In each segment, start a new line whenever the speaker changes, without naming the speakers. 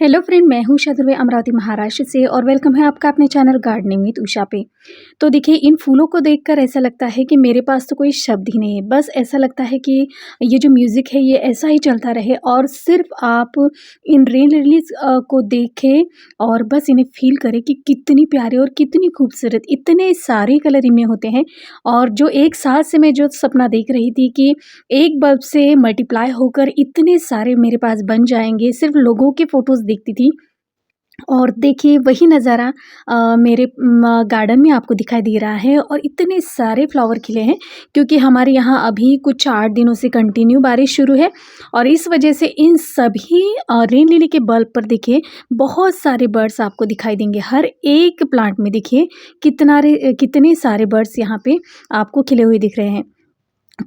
Hello friend, मैं हूँ शतुर्वे अमरावती महाराष्ट्र से और वेलकम है आपका अपने चैनल गार्डनिंग विद उषा पे। तो देखिए, इन फूलों को देखकर ऐसा लगता है कि मेरे पास तो कोई शब्द ही नहीं है। बस ऐसा लगता है कि ये जो म्यूज़िक है ये ऐसा ही चलता रहे और सिर्फ आप इन रेन लिलीज़ को देखें और बस इन्हें फ़ील करें कि कितनी प्यारी और कितनी खूबसूरत, इतने सारे कलर इनमें होते हैं। और जो एक साथ से मैं जो सपना देख रही थी कि एक बल्ब से मल्टीप्लाई होकर इतने सारे मेरे पास बन जाएँगे, सिर्फ लोगों के फ़ोटोज़ देखती थी। और देखिए, वही नज़ारा मेरे गार्डन में आपको दिखाई दे रहा है और इतने सारे फ्लावर खिले हैं क्योंकि हमारे यहाँ अभी कुछ 8 दिनों से कंटिन्यू बारिश शुरू है। और इस वजह से इन सभी रेन लिली के बल्ब पर देखिए बहुत सारे बर्ड्स आपको दिखाई देंगे। हर एक प्लांट में देखिए कितने सारे बर्ड्स यहाँ पे आपको खिले हुए दिख रहे हैं।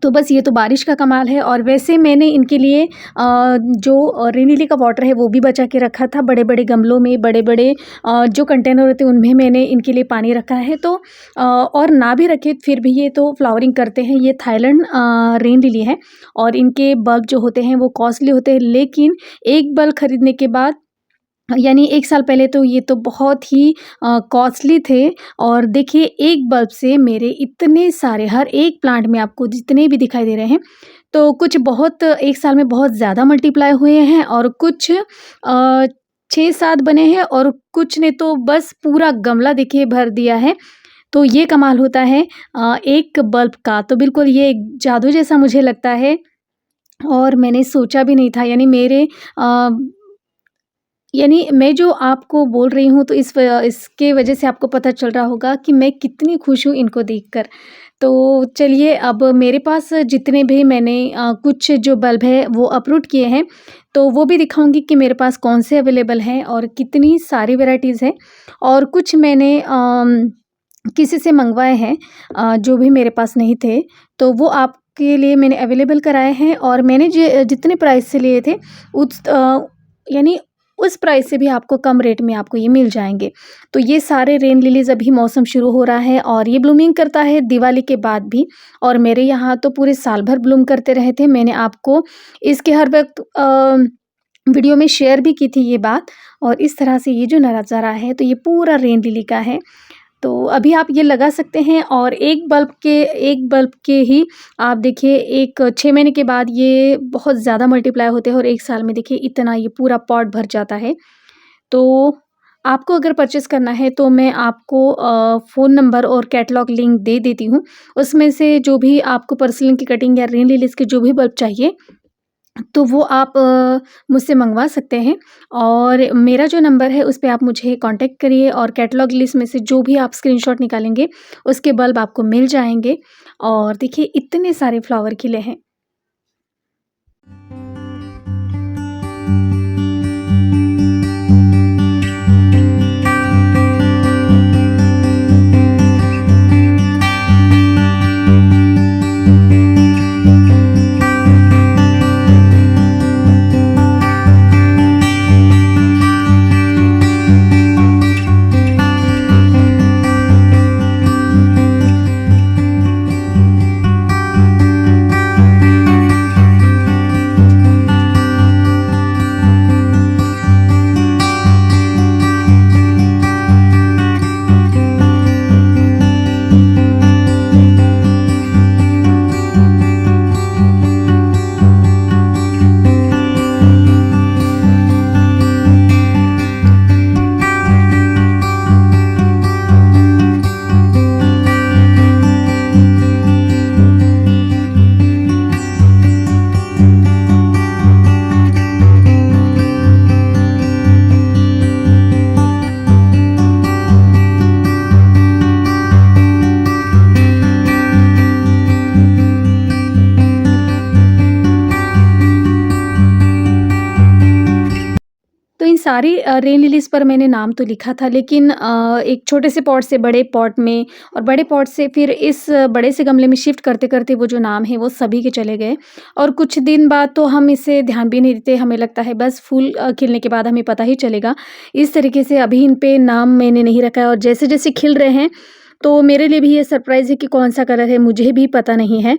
तो बस ये तो बारिश का कमाल है। और वैसे मैंने इनके लिए जो रेन लिली का वाटर है वो भी बचा के रखा था। बड़े-बड़े गमलों में, बड़े-बड़े जो कंटेनर होते हैं उनमें मैंने इनके लिए पानी रखा है। तो और ना भी रखे फिर भी ये तो फ्लावरिंग करते हैं। ये थाईलैंड रेन लिली है और इनके बल्ब जो होते हैं वो कॉस्टली होते हैं, लेकिन एक बल्ब खरीदने के बाद यानी 1 साल पहले तो ये तो बहुत ही कॉस्टली थे। और देखिए, एक बल्ब से मेरे इतने सारे हर एक प्लांट में आपको जितने भी दिखाई दे रहे हैं, तो कुछ बहुत 1 साल में बहुत ज़्यादा मल्टीप्लाई हुए हैं और कुछ 6-7 बने हैं और कुछ ने तो बस पूरा गमला देखिए भर दिया है। तो ये कमाल होता है एक बल्ब का। तो बिल्कुल ये एक जादू जैसा मुझे लगता है और मैंने सोचा भी नहीं था। अ यानी मैं जो आपको बोल रही हूँ तो इसके वजह से आपको पता चल रहा होगा कि मैं कितनी खुश हूँ इनको देखकर। तो चलिए, अब मेरे पास जितने भी मैंने कुछ जो बल्ब है वो अपलोड किए हैं, तो वो भी दिखाऊँगी कि मेरे पास कौन से अवेलेबल हैं और कितनी सारी वैराइटीज़ हैं। और कुछ मैंने किसी से मंगवाए हैं जो भी मेरे पास नहीं थे, तो वो आपके लिए मैंने अवेलेबल कराए हैं। और मैंने जितने प्राइस से लिए थे यानी उस प्राइस से भी आपको कम रेट में आपको ये मिल जाएँगे। तो ये सारे रेन लिलीज़ अभी मौसम शुरू हो रहा है और ये ब्लूमिंग करता है दिवाली के बाद भी। और मेरे यहाँ तो पूरे साल भर ब्लूम करते रहे थे। मैंने आपको इसके हर वक़्त वीडियो में शेयर भी की थी ये बात। और इस तरह से ये जो नज़ारा है तो ये पूरा रेन लिली का है। तो अभी आप ये लगा सकते हैं और एक बल्ब के ही आप देखिए 6 महीने के बाद ये बहुत ज़्यादा मल्टीप्लाई होते हैं और 1 साल में देखिए इतना ये पूरा पॉट भर जाता है। तो आपको अगर परचेज़ करना है तो मैं आपको फ़ोन नंबर और कैटलॉग लिंक दे देती हूँ। उसमें से जो भी आपको पर्सलन की कटिंग या रेन लिलीज़ के जो भी बल्ब चाहिए, तो वो आप मुझसे मँगवा सकते हैं। और मेरा जो नंबर है उस पे आप मुझे कॉन्टैक्ट करिए और कैटलॉग लिस्ट में से जो भी आप स्क्रीनशॉट निकालेंगे उसके बल्ब आपको मिल जाएँगे। और देखिए, इतने सारे फ्लावर खिले हैं। सारी रेन लिलीज़ पर मैंने नाम तो लिखा था, लेकिन एक छोटे से पॉट से बड़े पॉट में और बड़े पॉट से फिर इस बड़े से गमले में शिफ्ट करते-करते वो जो नाम है वो सभी के चले गए। और कुछ दिन बाद तो हम इसे ध्यान भी नहीं देते, हमें लगता है बस फूल खिलने के बाद हमें पता ही चलेगा। इस तरीके से अभी इन पे नाम मैंने नहीं रखा है और जैसे-जैसे खिल रहे हैं, तो मेरे लिए भी ये सरप्राइज़ है कि कौन-सा कलर है, मुझे भी पता नहीं है।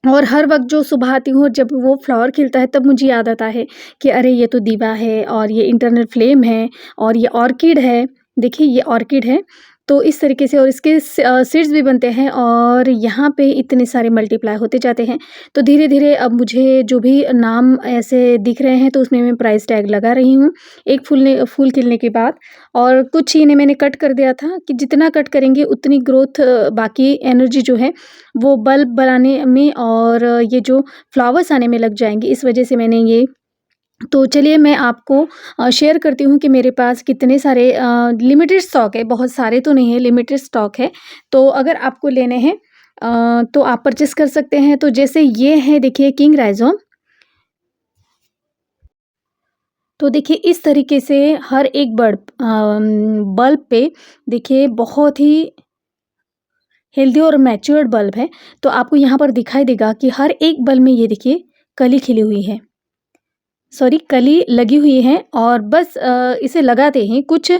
और हर वक़्त जो सुबह आती हूँ और जब वो फ्लावर खिलता है तब मुझे याद आता है कि अरे ये तो दिवा है और ये इंटरनल फ्लेम है और ये ऑर्किड है। देखिए ये ऑर्किड है। तो इस तरीके से और इसके सीड्स भी बनते हैं और यहाँ पे इतने सारे मल्टीप्लाई होते जाते हैं। तो धीरे-धीरे अब मुझे जो भी नाम ऐसे दिख रहे हैं तो उसमें मैं प्राइस टैग लगा रही हूँ, एक फूल खिलने के बाद। और कुछ इन्हें मैंने कट कर दिया था कि जितना कट करेंगे उतनी ग्रोथ बाकी एनर्जी जो है वो बल्ब बनाने में और ये जो फ्लावर्स आने में लग जाएँगी, इस वजह से मैंने ये। तो चलिए मैं आपको शेयर करती हूँ कि मेरे पास कितने सारे लिमिटेड स्टॉक है, बहुत सारे तो नहीं है, लिमिटेड स्टॉक है। तो अगर आपको लेने हैं तो आप परचेज़ कर सकते हैं। तो जैसे ये है देखिए किंग राइज़ोम। तो देखिए इस तरीके से हर एक बल्ब पे देखिए बहुत ही हेल्दी और मैच्योर्ड बल्ब है। तो आपको यहाँ पर दिखाई देगा कि हर एक बल्ब में ये देखिए कली खिली हुई है, सॉरी कली लगी हुई है। और बस इसे लगाते ही कुछ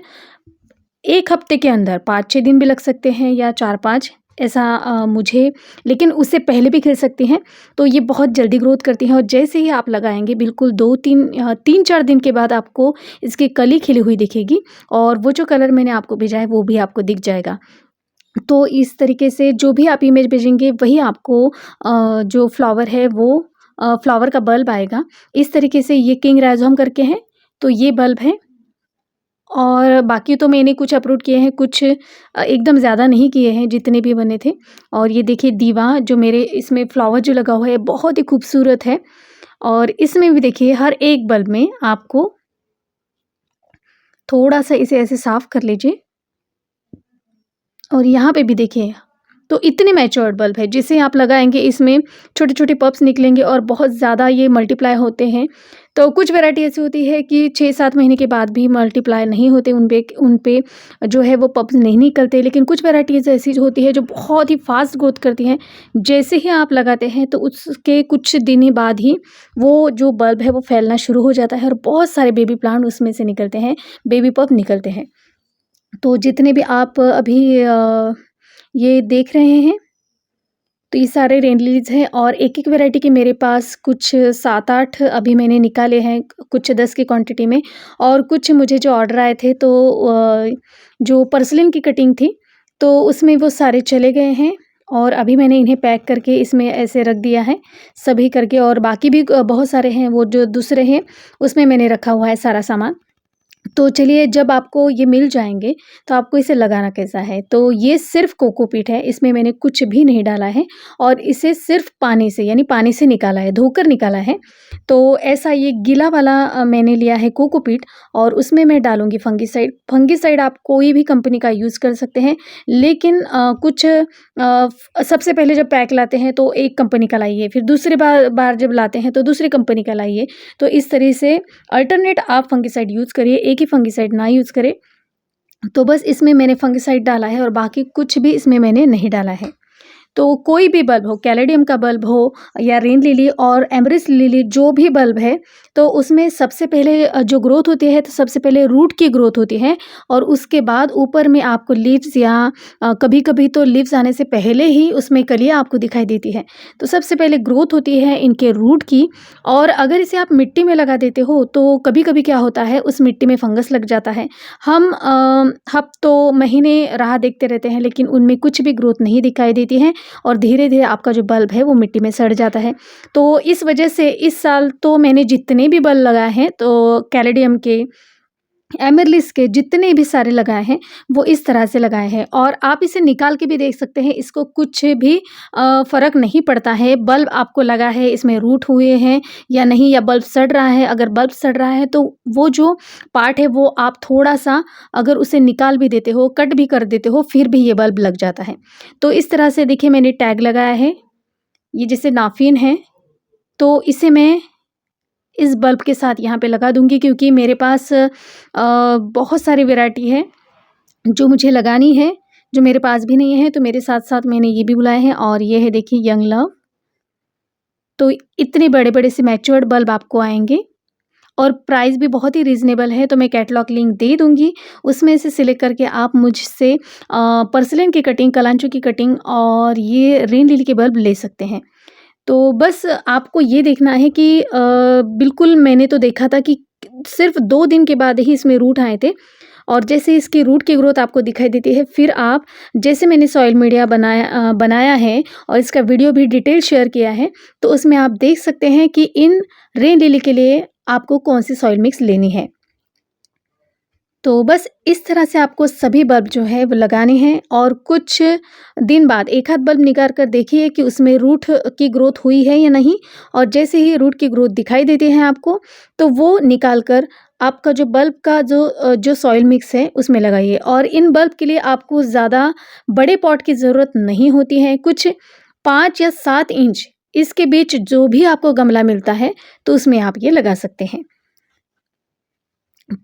1 हफ्ते के अंदर 5-6 दिन भी लग सकते हैं या 4-5 ऐसा मुझे, लेकिन उससे पहले भी खिल सकती हैं। तो ये बहुत जल्दी ग्रोथ करती हैं और जैसे ही आप लगाएँगे बिल्कुल 3-4 दिन के बाद आपको इसकी कली खिली हुई दिखेगी और वो जो कलर मैंने आपको भेजा है वो भी आपको दिख जाएगा। तो इस तरीके से जो भी आप इमेज भेजेंगे वही आपको जो फ्लावर है वो फ्लावर का बल्ब आएगा। इस तरीके से ये किंग राइज़ोम करके हैं, तो ये बल्ब है। और बाकी तो मैंने कुछ अपलोड किए हैं, कुछ एकदम ज़्यादा नहीं किए हैं जितने भी बने थे। और ये देखिए दीवा जो मेरे इसमें फ्लावर जो लगा हुआ है बहुत ही खूबसूरत है। और इसमें भी देखिए हर एक बल्ब में आपको थोड़ा-सा इसे ऐसे साफ कर लीजिए और यहाँ पे भी देखिए, तो इतने मैच्योर्ड बल्ब है जिसे आप लगाएँगे इसमें छोटे-छोटे पप्स निकलेंगे और बहुत ज़्यादा ये मल्टीप्लाई होते हैं। तो कुछ वैरायटी ऐसी होती है कि 6-7 महीने के बाद भी मल्टीप्लाई नहीं होते, उन पे जो है वो पप्स नहीं निकलते। लेकिन कुछ वैराइटीज़ ऐसी जो होती है जो बहुत ही फ़ास्ट ग्रोथ करती हैं। जैसे ही आप लगाते हैं तो उसके कुछ दिन ही बाद ही वो जो बल्ब है वो फैलना शुरू हो जाता है और बहुत सारे बेबी प्लांट उसमें से निकलते हैं, बेबी पप निकलते हैं। तो जितने भी आप अभी ये देख रहे हैं, तो ये सारे रेन लिलीज़ हैं और एक-एक वैरायटी के मेरे पास कुछ 7-8 अभी मैंने निकाले हैं, कुछ 10 की क्वांटिटी में। और कुछ मुझे जो ऑर्डर आए थे तो जो पर्सिलिन की कटिंग थी, तो उसमें वो सारे चले गए हैं और अभी मैंने इन्हें पैक करके इसमें ऐसे रख दिया है, सभी करके। और बाकी भी बहुत सारे हैं, वो जो दूसरे हैं, उसमें मैंने रखा हुआ है सारा सामान। तो चलिए जब आपको ये मिल जाएँगे, तो आपको इसे लगाना कैसा है? तो ये सिर्फ़ कोकोपीट है, इसमें मैंने कुछ भी नहीं डाला है और इसे सिर्फ़ पानी से यानी पानी से निकाला है, धोकर निकाला है। तो ऐसा ये गीला वाला मैंने लिया है कोकोपीट और उसमें मैं डालूँगी फंगिसाइड। फंगिसाइड आप कोई भी कंपनी का यूज़ कर सकते हैं, लेकिन सबसे पहले जब पैक लाते हैं तो एक कंपनी का लाइए, फिर दूसरी बार जब लाते हैं तो दूसरी कंपनी का लाइए। तो इस तरह से अल्टरनेट आप फंगिसाइड यूज़ करिए, एक ही फंगिसाइड ना यूज़ करें। तो बस इसमें मैंने फंगिसाइड डाला है और बाकी कुछ भी इसमें मैंने नहीं डाला है। तो कोई भी बल्ब हो, कैलेडियम का बल्ब हो या रेन लिली और एमरिस लिली, जो भी बल्ब है, तो उसमें सबसे पहले जो ग्रोथ होती है तो सबसे पहले रूट की ग्रोथ होती है और उसके बाद ऊपर में आपको लीव्स या कभी-कभी तो लीव्स आने से पहले ही उसमें कलियाँ आपको दिखाई देती है। तो सबसे पहले ग्रोथ होती है इनके रूट की। और अगर इसे आप मिट्टी में लगा देते हो तो कभी-कभी क्या होता है, उस मिट्टी में फंगस लग जाता है। हम हफ्तों, महीने राह देखते रहते हैं लेकिन उनमें कुछ भी ग्रोथ नहीं दिखाई देती है और धीरे-धीरे आपका जो बल्ब है वो मिट्टी में सड़ जाता है। तो इस वजह से इस साल तो मैंने जितने भी बल्ब लगाए हैं, तो कैलेडियम के, एमेरलिस के जितने भी सारे लगाए हैं, वो इस तरह से लगाए हैं। और आप इसे निकाल के भी देख सकते हैं, इसको कुछ भी फ़र्क नहीं पड़ता है। बल्ब आपको लगा है, इसमें रूट हुए हैं या नहीं, या बल्ब सड़ रहा है। अगर बल्ब सड़ रहा है तो वो जो पार्ट है वो आप थोड़ा-सा अगर उसे निकाल भी देते हो, कट भी कर देते हो, फिर भी ये बल्ब लग जाता है। तो इस तरह से देखिए मैंने टैग लगाया है, ये जैसे नाफ़िन है, तो इसे मैं इस बल्ब के साथ यहाँ पे लगा दूँगी, क्योंकि मेरे पास बहुत सारी वैरायटी है जो मुझे लगानी है, जो मेरे पास भी नहीं है। तो मेरे साथ-साथ मैंने ये भी बुलाए हैं, और ये है देखिए यंग लव। तो इतने बड़े-बड़े से मैच्योर्ड बल्ब आपको आएँगे, और प्राइस भी बहुत ही रीज़नेबल है। तो मैं कैटलॉग लिंक दे दूँगी, उसमें से सिलेक्ट करके आप मुझसे पोर्सिलेन की कटिंग, कलांचो की कटिंग और ये रेन लिली के बल्ब ले सकते हैं। तो बस आपको ये देखना है कि बिल्कुल मैंने तो देखा था कि सिर्फ़ 2 दिन के बाद ही इसमें रूट आए थे, और जैसे इसकी रूट की ग्रोथ आपको दिखाई देती है, फिर आप जैसे मैंने सॉइल मीडिया बनाया है और इसका वीडियो भी डिटेल शेयर किया है, तो उसमें आप देख सकते हैं कि इन रेन लिली के लिए आपको कौन-सी सॉइल मिक्स लेनी है। तो बस इस तरह से आपको सभी बल्ब जो है वो लगाने हैं, और कुछ दिन बाद एक आध बल्ब निकाल कर देखिए कि उसमें रूट की ग्रोथ हुई है या नहीं, और जैसे ही रूट की ग्रोथ दिखाई देती है आपको, तो वो निकाल कर आपका जो बल्ब का जो सॉइल मिक्स है उसमें लगाइए। और इन बल्ब के लिए आपको ज़्यादा बड़े पॉट की ज़रूरत नहीं होती है, कुछ 5 या 7 इंच इसके बीच जो भी आपको गमला मिलता है, तो उसमें आप ये लगा सकते हैं।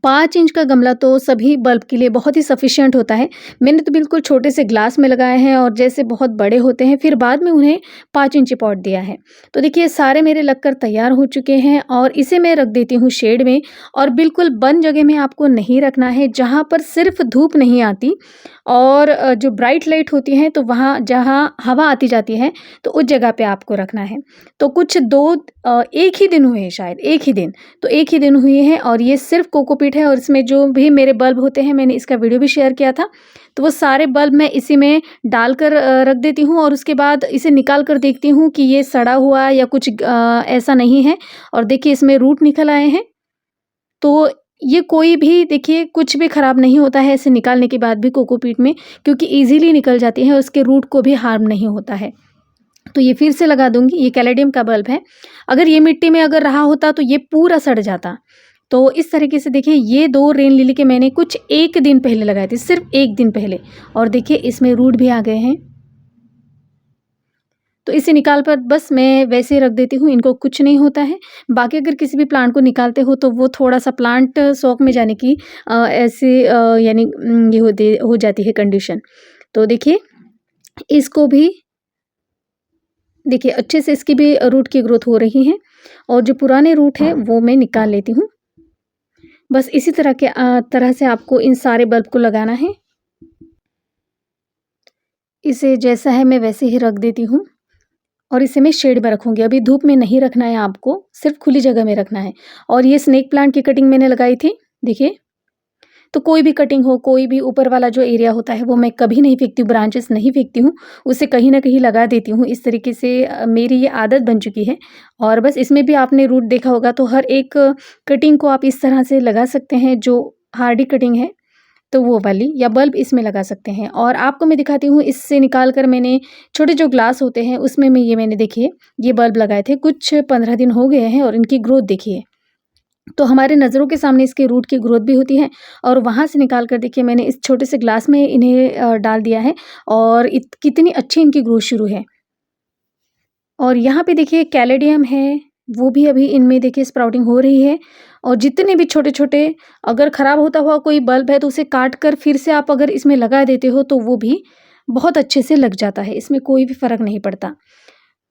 5 इंच का गमला तो सभी बल्ब के लिए बहुत ही सफिशिएंट होता है। मैंने तो बिल्कुल छोटे से ग्लास में लगाए हैं, और जैसे बहुत बड़े होते हैं फिर बाद में उन्हें 5 इंची पॉट दिया है। तो देखिए सारे मेरे लगकर तैयार हो चुके हैं, और इसे मैं रख देती हूँ शेड में, और बिल्कुल बंद जगह में आपको नहीं रखना है, जहाँ पर सिर्फ धूप नहीं आती और जो ब्राइट लाइट होती है, तो वहाँ जहाँ हवा आती जाती है, तो उस जगह पे आपको रखना है। तो कुछ 1 ही दिन हुए हैं, शायद 1 ही दिन। तो 1 ही दिन हुए हैं, और ये सिर्फ़ कोकोपीट है, और इसमें जो भी मेरे बल्ब होते हैं, मैंने इसका वीडियो भी शेयर किया था। तो वो सारे बल्ब मैं इसी में डालकर रख देती हूँ, और उसके बाद इसे निकाल कर देखती हूँ कि ये सड़ा हुआ या कुछ ऐसा नहीं है। और देखिए इसमें रूट निकल आए हैं। तो ये कोई भी देखिए कुछ भी ख़राब नहीं होता है ऐसे निकालने के बाद भी कोकोपीट में, क्योंकि ईज़िली निकल जाती है, उसके रूट को भी हार्म नहीं होता है। तो ये फिर से लगा दूँगी, ये कैलेडियम का बल्ब है। अगर ये मिट्टी में अगर रहा होता तो ये पूरा सड़ जाता। तो इस तरीके से देखिए ये 2 रेन लिली के मैंने कुछ 1 दिन पहले लगाए थे, सिर्फ़ 1 दिन पहले, और देखिए इसमें रूट भी आ गए हैं। तो इसे निकाल कर बस मैं वैसे ही रख देती हूँ, इनको कुछ नहीं होता है। बाकी अगर किसी भी प्लांट को निकालते हो तो वो थोड़ा-सा प्लांट शॉक में जाने की ऐसी यानी ये हो जाती है कंडीशन। तो देखिए इसको भी देखिए अच्छे से इसकी भी रूट की ग्रोथ हो रही है, और जो पुराने रूट हैं वो मैं निकाल लेती हूँ। बस इसी तरह से आपको इन सारे बल्ब को लगाना है। इसे जैसा है मैं वैसे ही रख देती हूँ, और इसे मैं शेड में रखूँगी। अभी धूप में नहीं रखना है आपको, सिर्फ़ खुली जगह में रखना है। और ये स्नेक प्लांट की कटिंग मैंने लगाई थी, देखिए। तो कोई भी कटिंग हो, कोई भी ऊपर वाला जो एरिया होता है वो मैं कभी नहीं फेंकती हूँ, ब्रांचेस नहीं फेंकती हूँ, उसे कहीं न कहीं लगा देती हूँ। इस तरीके से मेरी ये आदत बन चुकी है। और बस इसमें भी आपने रूट देखा होगा, तो हर एक कटिंग को आप इस तरह से लगा सकते हैं, जो हार्डी कटिंग है तो वो वाली, या बल्ब इसमें लगा सकते हैं। और आपको मैं दिखाती हूँ, इससे निकाल कर मैंने छोटे जो ग्लास होते हैं उसमें मैंने देखिए ये बल्ब लगाए थे, कुछ 15 दिन हो गए हैं, और इनकी ग्रोथ देखिए। तो हमारे नज़रों के सामने इसके रूट की ग्रोथ भी होती है, और वहाँ से निकाल कर देखिए मैंने इस छोटे से ग्लास में इन्हें डाल दिया है, और कितनी अच्छी इनकी ग्रोथ शुरू है। और यहाँ पे देखिए कैलेडियम है, वो भी अभी इनमें देखिए स्प्राउटिंग हो रही है। और जितने भी छोटे-छोटे अगर ख़राब होता हुआ कोई बल्ब है, तो उसे काट कर फिर से आप अगर इसमें लगा देते हो, तो वो भी बहुत अच्छे से लग जाता है, इसमें कोई भी फ़र्क नहीं पड़ता।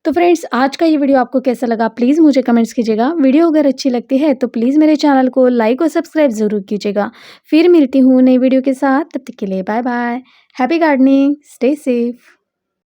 तो फ्रेंड्स, आज का ये वीडियो आपको कैसा लगा प्लीज़ मुझे कमेंट्स कीजिएगा। वीडियो अगर अच्छी लगती है तो प्लीज़ मेरे चैनल को लाइक और सब्सक्राइब ज़रूर कीजिएगा। फिर मिलती हूँ नई वीडियो के साथ, तब तक के लिए bye bye. Happy gardening, stay safe.